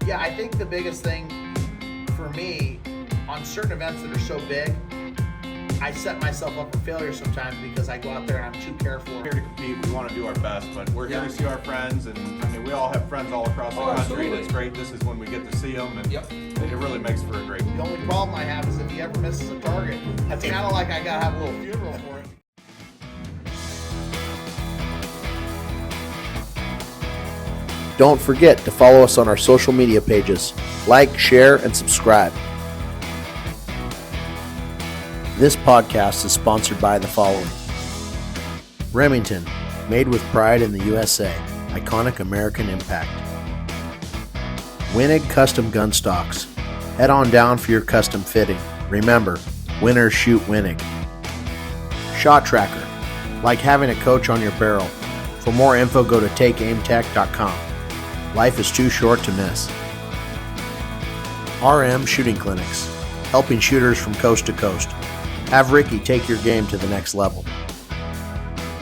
Yeah, I think the biggest thing for me on certain events that are so big, I set myself up for failure sometimes because I go out there and I'm too careful. We're here to compete. We want to do our best, but we're here to see our friends, and I mean, we all have friends all across the country. Absolutely. And it's great. This is when we get to see them, and it really makes for a great. The only problem I have is if he ever misses a target, that's kind of like I gotta have a little funeral for him. Don't forget to follow us on our social media pages. Like, share, and subscribe. This podcast is sponsored by the following. Remington, made with pride in the USA. Iconic American impact. Wenig Custom Gun Stocks. Head on down for your custom fitting. Remember, winners shoot Wenig. Shot Tracker. Like having a coach on your barrel. For more info, go to takeaimtech.com. Life is too short to miss. RM Shooting Clinics. Helping shooters from coast to coast. Have Ricky take your game to the next level.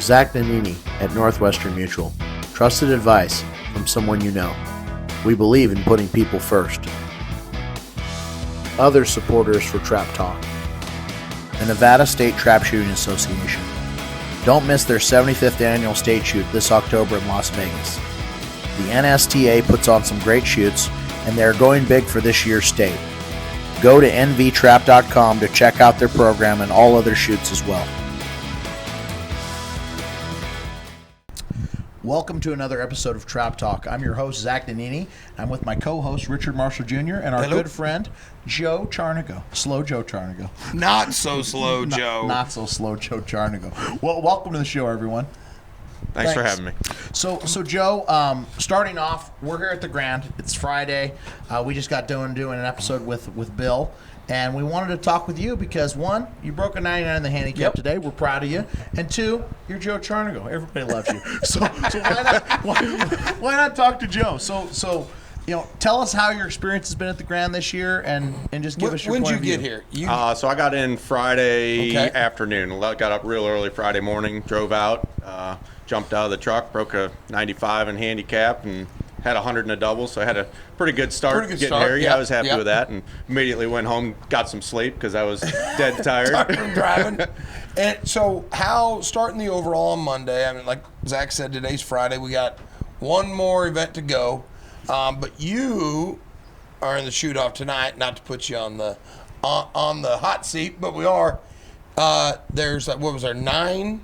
Zach Nanini at Northwestern Mutual. Trusted advice from someone you know. We believe in putting people first. Other supporters for Trap Talk. The Nevada State Trapshooting Association. Don't miss their 75th annual state shoot this October in Las Vegas. The NSTA puts on some great shoots, and they're going big for this year's state. Go to nvtrap.com to check out their program and all other shoots as well. Welcome to another episode of Trap Talk. I'm your host, Zach Nanini. I'm with my co-host, Richard Marshall Jr., and our good friend, Joe Charnigo. Slow Joe Charnigo. Not so slow, Joe. Not so slow, Joe Charnigo. Well, welcome to the show, everyone. Thanks for having me. So Joe, starting off, we're here at the Grand. It's Friday. We just got doing an episode with Bill, and we wanted to talk with you because, one, you broke a 99 in the handicap today. We're proud of you. And two, you're Joe Charnigo. Everybody loves you. So why not talk to Joe? So tell us how your experience has been at the Grand this year, and just give us your point of view. When did you get here? So I got in Friday afternoon. Got up real early Friday morning, drove out, jumped out of the truck, broke a 95 in handicap, and had 100 in a double. So I had a pretty good start getting here. Yeah, I was happy with that, and immediately went home, got some sleep because I was dead tired. Tired from driving. And so how, starting the overall on Monday, I mean, like Zach said, today's Friday. We got one more event to go. But you are in the shoot-off tonight, not to put you on the hot seat, but we are. There's, what was there, 999s?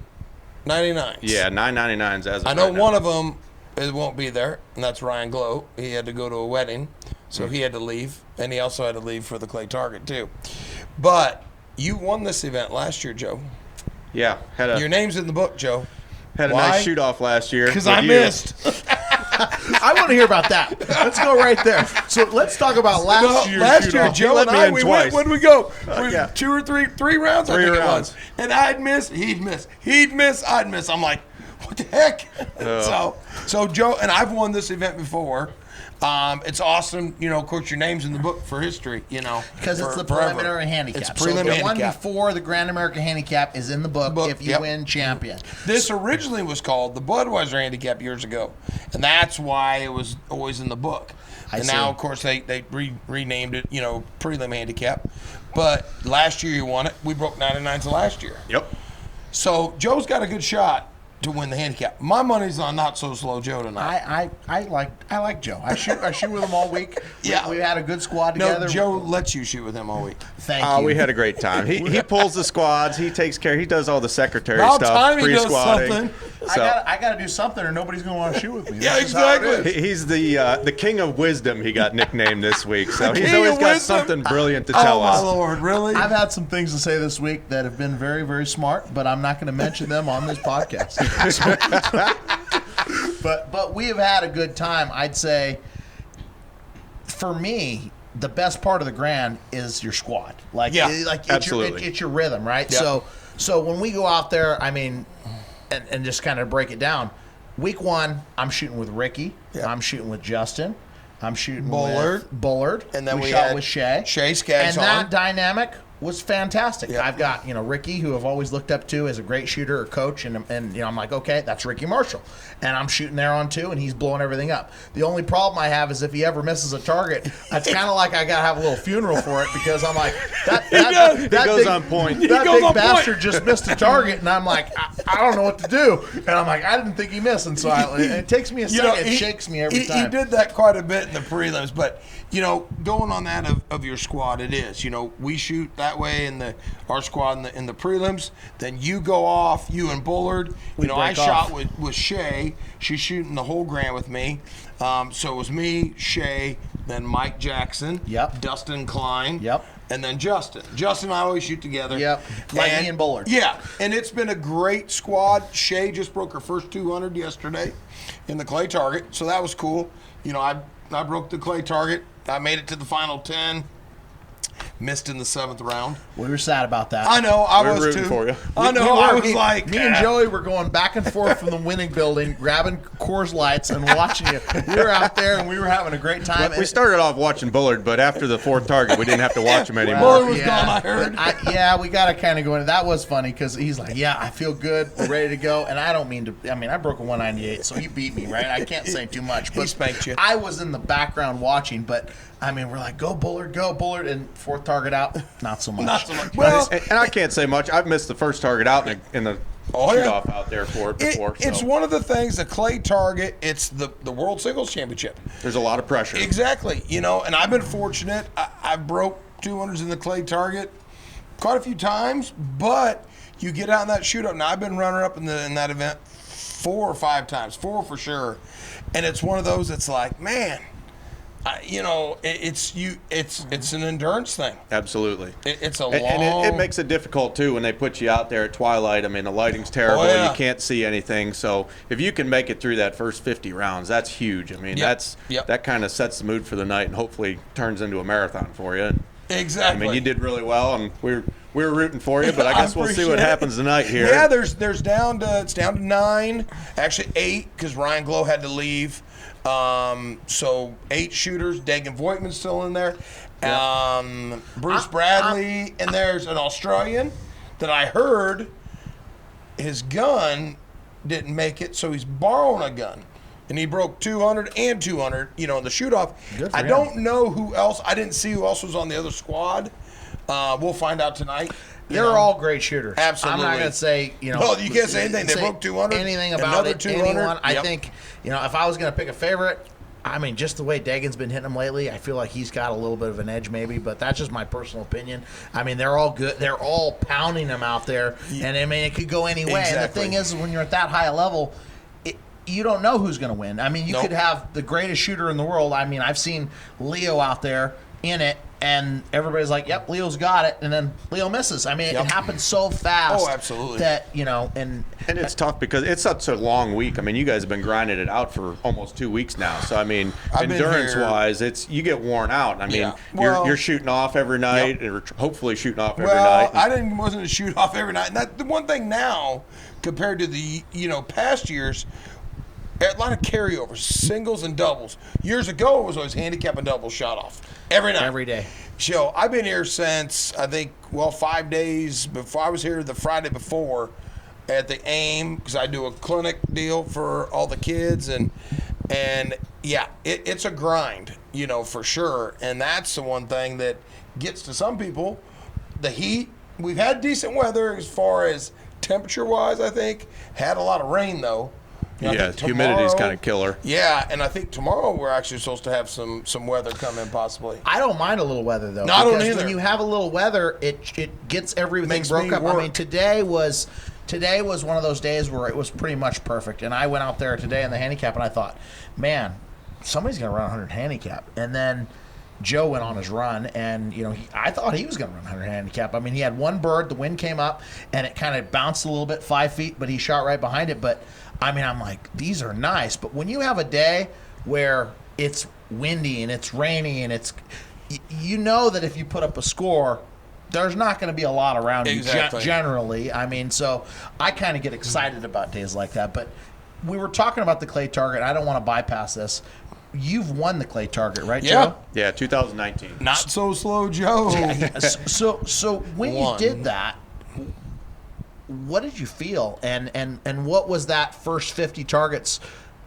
Yeah, 999s as of I know right one now. of them won't be there, and that's Ryan Glow. He had to go to a wedding, so he had to leave, and he also had to leave for the clay target, too. But you won this event last year, Joe. Yeah. Your name's in the book, Joe. Had a nice shoot-off last year. Because I missed. I want to hear about that. Let's go right there. So let's talk about last year. Joe and I, we went, when we go, 2 or 3 rounds, I think it was. And I'd miss, he'd miss. He'd miss, I'd miss. I'm like, what the heck? So Joe, and I've won this event before. It's awesome, of course, your name's in the book for history, Because it's the preliminary handicap. It's preliminary so the handicap. one before the Grand American Handicap is in the book if you win champion. This originally was called the Budweiser Handicap years ago, and that's why it was always in the book. Now, of course, they renamed it, prelim handicap. But last year you won it. We broke 99s last year. Yep. So Joe's got a good shot to win the handicap. My money's on not so slow Joe tonight. I like Joe. I shoot with him all week. Yeah. We had a good squad together. No, Joe lets you shoot with him all week. Thank you. We had a great time. He pulls the squads. He takes care. He does all the secretary About stuff. time he does pre-squatting. something. So, I got to do something, or nobody's going to want to shoot with me. Yeah, This is how it exactly. is. he's the king of wisdom. He got nicknamed this week. So he's king always of got wisdom? something brilliant to tell Oh, my us. Lord, really? I've had some things to say this week that have been very, very smart, but I'm not going to mention them on this podcast. But we have had a good time. I'd say, for me, the best part of the Grand is your squad. Absolutely. It's your rhythm, right? Yeah. So when we go out there, I mean, and just kind of break it down. Week 1, I'm shooting with Ricky. Yeah. I'm shooting with Justin. I'm shooting Bullard. with Bullard. And then we shot had with Shay. Shay Skaggs and that on. dynamic was fantastic. Yeah. I've got, Ricky, who I've always looked up to as a great shooter or coach, and I'm like, okay, that's Ricky Marshall. And I'm shooting there on 2, and he's blowing everything up. The only problem I have is if he ever misses a target, it's kind of like I got to have a little funeral for it, because I'm like, He goes on point. That big bastard just missed a target, and I'm like, I don't know what to do. And I'm like, I didn't think he missed. And so it takes me a second. It shakes me every time. He did that quite a bit in the prelims, but going on that of your squad, it is. We shoot that way in our squad in the prelims. Then you go off, you and Bullard. I shot with Shay. She's shooting the whole Grand with me. So it was me, Shay, then Mike Jackson. Yep. Dustin Klein. Yep. And then Justin. Justin and I always shoot together. Yep. Like me and Bullard. Yeah. And it's been a great squad. Shay just broke her first 200 yesterday in the clay target. So that was cool. I broke the clay target. I made it to the final 10. Missed in the 7th round. We were sad about that. I know. I We're was rooting too. for you. I know. I was like, me and Joey were going back and forth from the Wenig building, grabbing Coors Lights and watching it. We were out there and we were having a great time. We started off watching Bullard, but after the 4th target, we didn't have to watch him anymore. Bullard was gone, I heard. We got to kind of go into that. Was funny because he's like, yeah, I feel good. We're ready to go. And I don't mean to, I broke a 198, so he beat me, right? I can't say too much. But He spanked you. I was in the background watching, but we're like, go Bullard. And 4th target out, not so much. Not so much. Well, and I can't say much. I've missed the first target out in the shoot-off out there for it before. It's one of the things, the clay target, it's the World Singles Championship. There's a lot of pressure. Exactly. And I've been fortunate. I broke 200s in the clay target quite a few times, but you get out in that shootout. Now, I've been runner-up in that event 4 or 5 times, 4 for sure. And it's one of those that's like, man, it's an endurance thing. Absolutely. It's a long. And it makes it difficult too when they put you out there at twilight. The lighting's terrible. Oh, yeah. You can't see anything. So if you can make it through that first 50 rounds, that's huge. That kind of sets the mood for the night and hopefully turns into a marathon for you. Exactly. You did really well, and we were rooting for you. But I guess we'll see what happens tonight here. Yeah, it's down to 9, actually 8, because Ryan Glow had to leave. So 8 shooters. Dagan Voigtman's still in there. Bruce Bradley, and there's an Australian that I heard his gun didn't make it, so he's borrowing a gun. And he broke 200 and 200, in the shoot-off. I don't know who else. I didn't see who else was on the other squad. We'll find out tonight. They're all great shooters. Absolutely. I'm not going to say, No, you can't say anything. They broke 200. Anything about another it. 200. Anyone. I think, if I was going to pick a favorite, just the way Dagan's been hitting them lately, I feel like he's got a little bit of an edge maybe, but that's just my personal opinion. They're all good. They're all pounding them out there, and it could go any way. Exactly. And the thing is, when you're at that high a level, you don't know who's going to win. You could have the greatest shooter in the world. I've seen Leo out there in it, and everybody's like, yep, Leo's got it, and then Leo misses. It happens so fast. Oh, absolutely. That, and it's tough because it's such a long week. You guys have been grinding it out for almost 2 weeks now. So, endurance-wise, you get worn out. You're shooting off every night, or hopefully shooting off every night. I wasn't a shoot off every night. And that the one thing now, compared to the past years, a lot of carryovers, singles and doubles. Years ago, it was always handicap and doubles shot off every night. Every day. So I've been here since, 5 days before. I was here the Friday before at the AIM, because I do a clinic deal for all the kids. And it's a grind, for sure. And that's the one thing that gets to some people. The heat, we've had decent weather as far as temperature-wise, I think. Had a lot of rain, though. Humidity's kind of killer. Yeah, and I think tomorrow we're actually supposed to have some weather come in possibly. I don't mind a little weather, though. No, I don't because either. when you have a little weather, it gets everything Makes broke me up. work. Today was one of those days where it was pretty much perfect. And I went out there today in the handicap, and I thought, man, somebody's going to run 100 handicap. And then Joe went on his run, and I thought he was going to run 100 handicap. He had one bird, the wind came up, and it kind of bounced a little bit 5 feet, but he shot right behind it. But I'm like, these are nice. But when you have a day where it's windy and it's rainy and it's, that if you put up a score, there's not going to be a lot around you generally. So I kind of get excited about days like that. But we were talking about the clay target. I don't want to bypass this. you've won the clay target, right, Yeah. Joe? Yeah, 2019. Not so slow, Joe. So when you did that, what did you feel, and what was that first 50 targets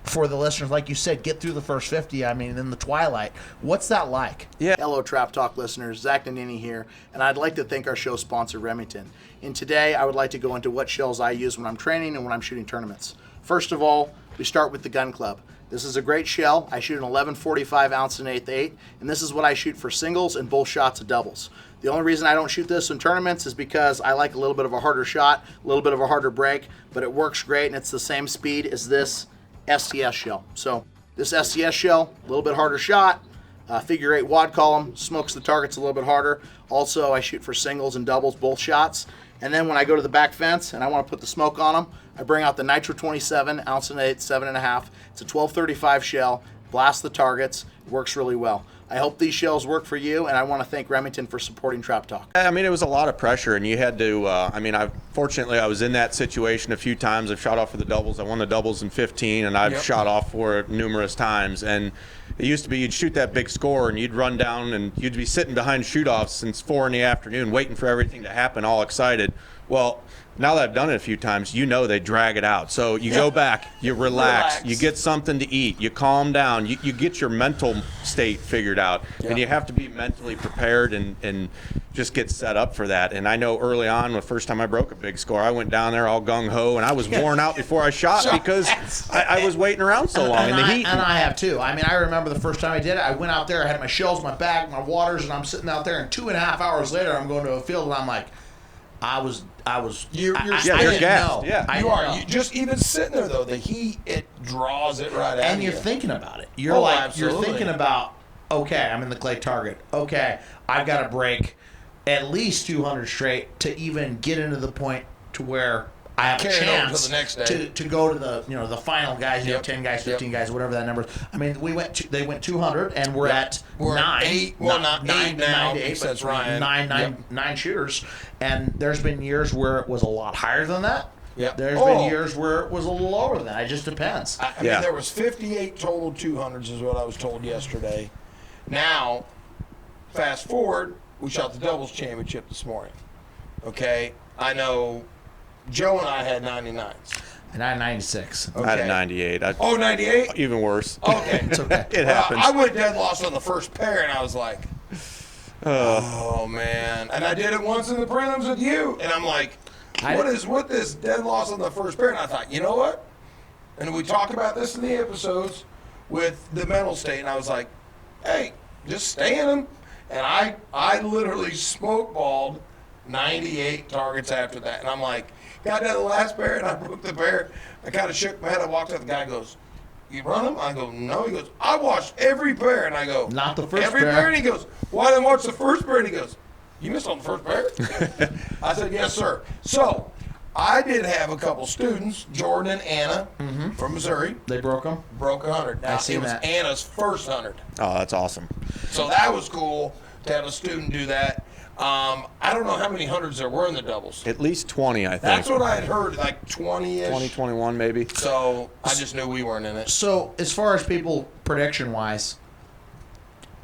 for the listeners? Like you said, get through the first 50. I mean, in the twilight, what's that like? Yeah. Hello, Trap Talk listeners. Zach Nannini here, and I'd like to thank our show sponsor, Remington. And today, I would like to go into what shells I use when I'm training and when I'm shooting tournaments. First of all, we start with the Gun Club. This is a great shell. I shoot an 1145 ounce and 1/8, and this is what I shoot for singles and both shots of doubles. The only reason I don't shoot this in tournaments is because I like a little bit of a harder shot, a little bit of a harder break, but it works great, and it's the same speed as this STS shell. So this STS shell, a little bit harder shot, figure 8 wad column, smokes the targets a little bit harder. Also, I shoot for singles and doubles, both shots. And then when I go to the back fence and I want to put the smoke on them, I bring out the Nitro 27, ounce and 8, 7.5. It's a 1235 shell, blast the targets, it works really well. I hope these shells work for you, and I want to thank Remington for supporting Trap Talk. I mean, it was a lot of pressure, and you had to. Fortunately, I was in that situation a few times. I've shot off for the doubles. I won the doubles in 15, and I've shot off for it numerous times. And it used to be you'd shoot that big score, and you'd run down, and you'd be sitting behind shoot-offs since 4 in the afternoon, waiting for everything to happen, all excited. Well, now that I've done it a few times, they drag it out. So you go back, you relax, you get something to eat, you calm down, you get your mental state figured out. And you have to be mentally prepared and just get set up for that. And I know early on, the first time I broke a big score, I went down there all gung-ho, and I was worn out before I shot because I was waiting around so long in the heat. And I have too. I mean, I remember the first time I did it, I went out there, I had my shells, my bag, my waters, and I'm sitting out there, and 2.5 hours later, I'm going to a field, and I'm like, You're gassed. Yeah. You are. You just even sitting there though, the heat, it draws it right out. And you're thinking about it. You're you're thinking about, okay, I'm in the clay target. Okay, I've got to break at least 200 straight to even get into the point to where I have a chance to the next day. to go to the final guys, 10 guys, 15 guys, whatever that number is. I mean, they went 200, and we're at 9. 8. Well, not 8 now. 9 to 8, Says Ryan. Nine shooters, and there's been years where it was a lot higher than that. Yep. There's been years where it was a little lower than that. It just depends. I mean, there was 58 total 200s is what I was told yesterday. Now, fast forward, we shot the doubles championship this morning. Okay, I know Joe and I had 99s. And I had 96. I had a 98. 98? Even worse. Okay. It's okay. It happens. I went dead lost on the first pair, and I was like, oh, man. And I did it once in the prelims with you, and I'm like, what is with this dead loss on the first pair? And I thought, you know what? And we talked about this in the episodes with the mental state, and I was like, hey, just stay in them. And I literally smoke balled 98 targets after that. And I'm like, got down to the last pair, and I broke the pair. I kind of shook my head. I walked up. The guy goes, you run them? I go, no. He goes, I watched every pair. And I go, not the first every pair. And he goes, why didn't I watch the first pair? And he goes, you missed on the first pair? I said, yes, sir. So I did have a couple students, Jordan and Anna from Missouri. They broke them? Broke 100. Now, it was Anna's first 100. Oh, that's awesome. So that was cool to have a student do that. I don't know how many hundreds there were in the doubles. At least 20, I think. That's what I had heard, like 20-ish. 20, 21 maybe. So I just knew we weren't in it. So as far as people prediction-wise,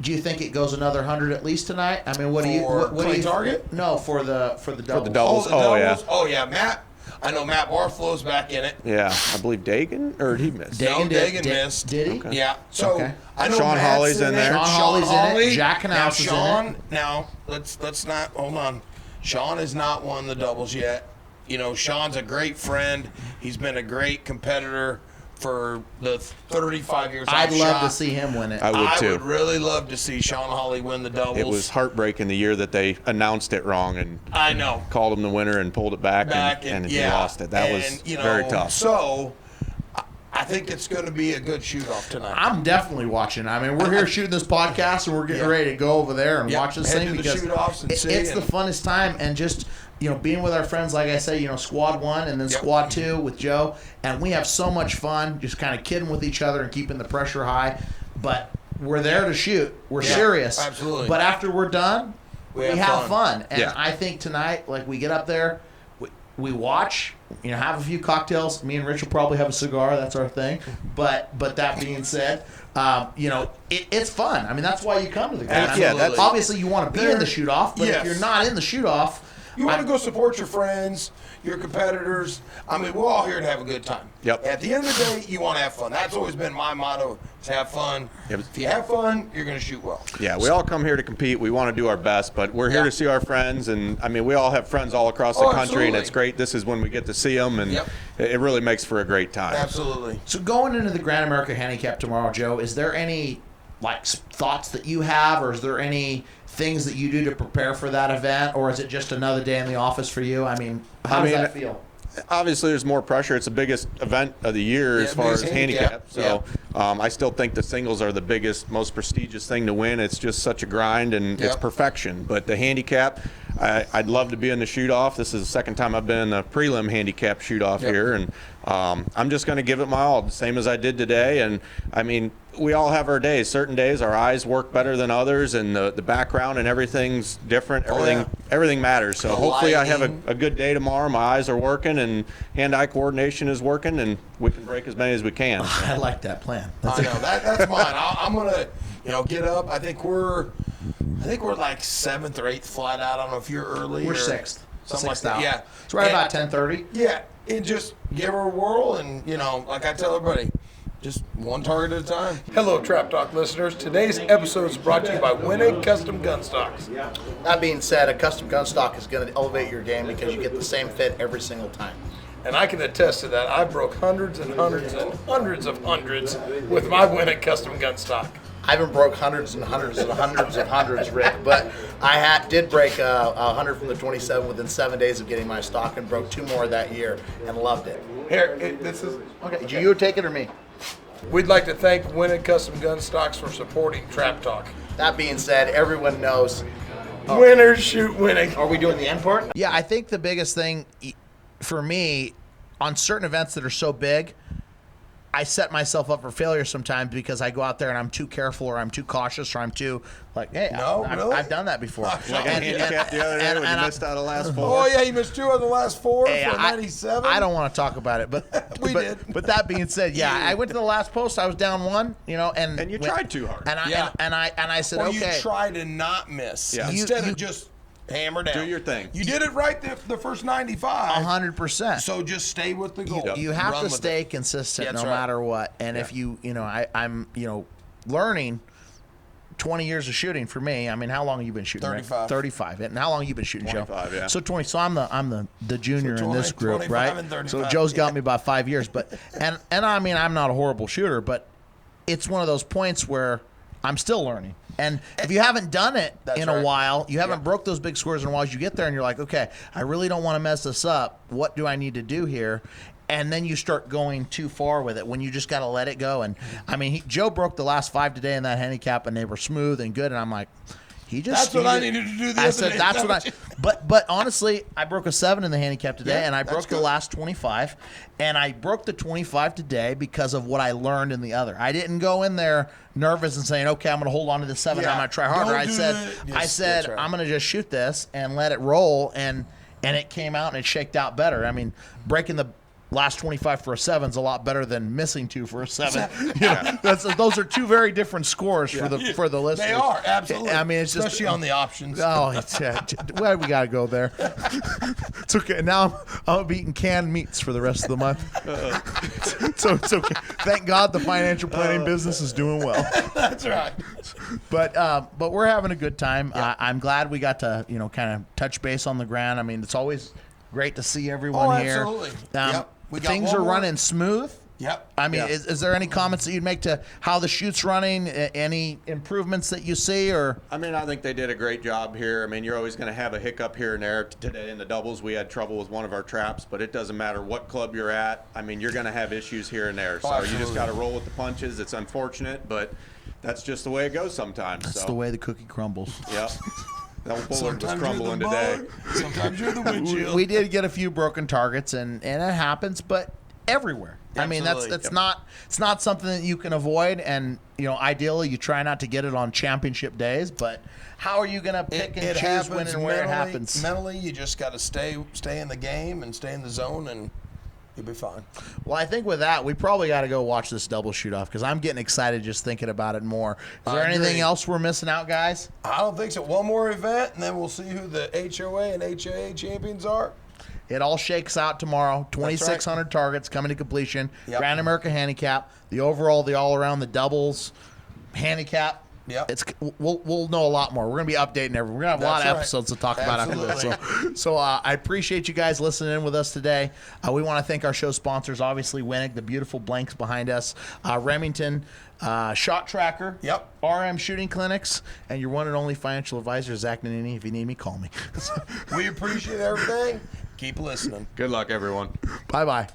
do you think it goes another 100 at least tonight? I mean, what do you target? No, for the doubles. For the doubles. Doubles. Oh yeah, Matt. I know Matt Barflow's back in it. Yeah, I believe Dagan, or he missed. Dagan missed. Did he? Okay. Yeah. So I know Sean Matt's Hawley's in there. Sean Hawley's in it. Jack Knaus is in it. Now let's not hold on. Sean has not won the doubles yet. You know, Sean's a great friend. He's been a great competitor for the 35 years I'd I've love shot. to see him win it. I would too. I would really love to see Sean Hawley win the doubles. It was heartbreaking the year that they announced it wrong and I know called him the winner and pulled it back and he lost it. That was very tough. So I think it's going to be a good shoot-off tonight. I'm definitely watching. I mean, we're here shooting this podcast, and we're getting ready to go over there and watch this thing because it's the funnest time. And just being with our friends, like I say, Squad 1 and then Squad 2 with Joe, and we have so much fun, just kind of kidding with each other and keeping the pressure high. But we're there to shoot. We're serious. Absolutely. But after we're done, we have fun. And Yeah. I think tonight, like we get up there, we watch, have a few cocktails. Me and Rich will probably have a cigar. That's our thing. But that being said, It's fun. I mean, that's why you come to the ground. Absolutely. Obviously, you want to be in the shoot-off, but if you're not in the shoot-off, you want to go support your friends, your competitors. I mean, we're all here to have a good time. Yep. At the end of the day, you want to have fun. That's always been my motto, is have fun. Yep. If you have fun, you're going to shoot well. Yeah, we all come here to compete. We want to do our best, but we're here to see our friends. And, I mean, we all have friends all across the country, absolutely. and it's great. This is when we get to see them, and it really makes for a great time. Absolutely. So going into the Grand America Handicap tomorrow, Joe, is there any thoughts that you have, or is there any things that you do to prepare for that event, or is it just another day in the office for you? I mean, how does that feel? Obviously, there's more pressure. It's the biggest event of the year as far as handicap. So I still think the singles are the biggest, most prestigious thing to win. It's just such a grind, and it's perfection. But the handicap, I'd love to be in the shoot-off. This is the second time I've been in the prelim handicap shoot-off here, and I'm just going to give it my all, the same as I did today. And, I mean, we all have our days. Certain days our eyes work better than others, and the background and everything's different. Everything matters. So hopefully I have a good day tomorrow. My eyes are working and hand-eye coordination is working, and we can break as many as we can. I like that plan. I know. That's mine. I'm going to get up. I think we're like 7th or 8th flat out. I don't know if you're early. We're or 6th. Something like that. Yeah. It's right about 10:30. Yeah. And just give her a whirl, and, like I tell everybody, just one target at a time. Hello, Trap Talk listeners. Today's episode is brought to you by Wenig Custom Gun Stocks. That being said, a custom gun stock is going to elevate your game because you get the same fit every single time. And I can attest to that. I broke hundreds and hundreds and hundreds of hundreds with my Wenig Custom Gun Stock. I haven't broke hundreds and hundreds and hundreds and hundreds, Rick, but I did break 100 from the 27 within 7 days of getting my stock, and broke 2 more that year and loved it. Here, this is Okay, do you take it or me? We'd like to thank Wenig Custom Gun Stocks for supporting Trap Talk. That being said, everyone knows. Winners shoot Wenig. Are we doing the end part? Yeah, I think the biggest thing for me on certain events that are so big, I set myself up for failure sometimes because I go out there and I'm too careful, or I'm too cautious, or I'm too hey, I've done that before. Like a handicap the other day when you missed out of the last 4. Oh, yeah, you missed 2 out of the last 4 for 97. I don't want to talk about it, but we did. But that being said, I went to the last post. I was down 1, and you tried too hard. And I said, or okay. you try to not miss instead of just hammer down. Do your thing. You did it right the first 95. 100%. So just stay with the goal. You have to stay consistent no matter what. And if I'm learning 20 years of shooting for me. I mean, how long have you been shooting? 35. Right? 35. And how long have you been shooting, 25, Joe? yeah. So 20. So I'm the junior in this group, 25 right? and 35. So Joe's got me about 5 years, but and I mean, I'm not a horrible shooter, but it's one of those points where I'm still learning. And if you haven't done it in a while, you haven't broke those big scores in a while, you get there and you're like, okay, I really don't want to mess this up. What do I need to do here? And then you start going too far with it when you just got to let it go. And I mean, Joe broke the last 5 today in that handicap, and they were smooth and good. And I'm like, that's what I needed to do. I said, that's what I. But honestly, I broke a 7 in the handicap today, and I broke the last 25, and I broke the 25 today because of what I learned in the other. I didn't go in there nervous and saying, okay, I'm going to hold on to the 7. I'm going to try harder. I said, I'm going to just shoot this and let it roll, and it came out and it shaked out better. I mean, breaking the last 25 for a 7 is a lot better than missing 2 for a 7. Those are 2 very different scores for the listeners. They are, absolutely. I mean, it's especially on the options. Oh, well, we got to go there. It's okay. Now I'm eating canned meats for the rest of the month. So it's okay. Thank God the financial planning business is doing well. That's right. But we're having a good time. I'm glad we got to kind of touch base on the ground. I mean, it's always great to see everyone here. Absolutely. Things are running smooth. Yep. I mean, is there any comments that you'd make to how the shoot's running? Any improvements that you see? Or I mean, I think they did a great job here. I mean, you're always going to have a hiccup here and there. Today in the doubles, we had trouble with one of our traps, but it doesn't matter what club you're at. I mean, you're going to have issues here and there. So you just got to roll with the punches. It's unfortunate, but that's just the way it goes sometimes. That's the way the cookie crumbles. Yep. That bullet was crumbling today. Sometimes you're the windshield. We did get a few broken targets, and it happens, but everywhere. Absolutely. I mean, it's not something that you can avoid, and ideally you try not to get it on championship days. But how are you going to pick and choose when and where it happens? Mentally, you just got to stay in the game and stay in the zone, and You'll be fine. Well, I think with that, we probably got to go watch this double shoot-off because I'm getting excited just thinking about it more. Is there anything else we're missing out, guys? I don't think so. One more event, and then we'll see who the HOA and HAA champions are. It all shakes out tomorrow. 2,600 targets coming to completion. Yep. Grand America Handicap, the overall, the all-around, the doubles, handicap. Yep. We'll know a lot more. We're going to be updating everything. We're going to have a lot of episodes to talk about after this. So I appreciate you guys listening in with us today. We want to thank our show sponsors, obviously Wenig, the beautiful blanks behind us, Remington, Shot Tracker, RM Shooting Clinics, and your one and only financial advisor, Zach Nannini. If you need me, call me. We appreciate everything. Keep listening. Good luck, everyone. Bye-bye.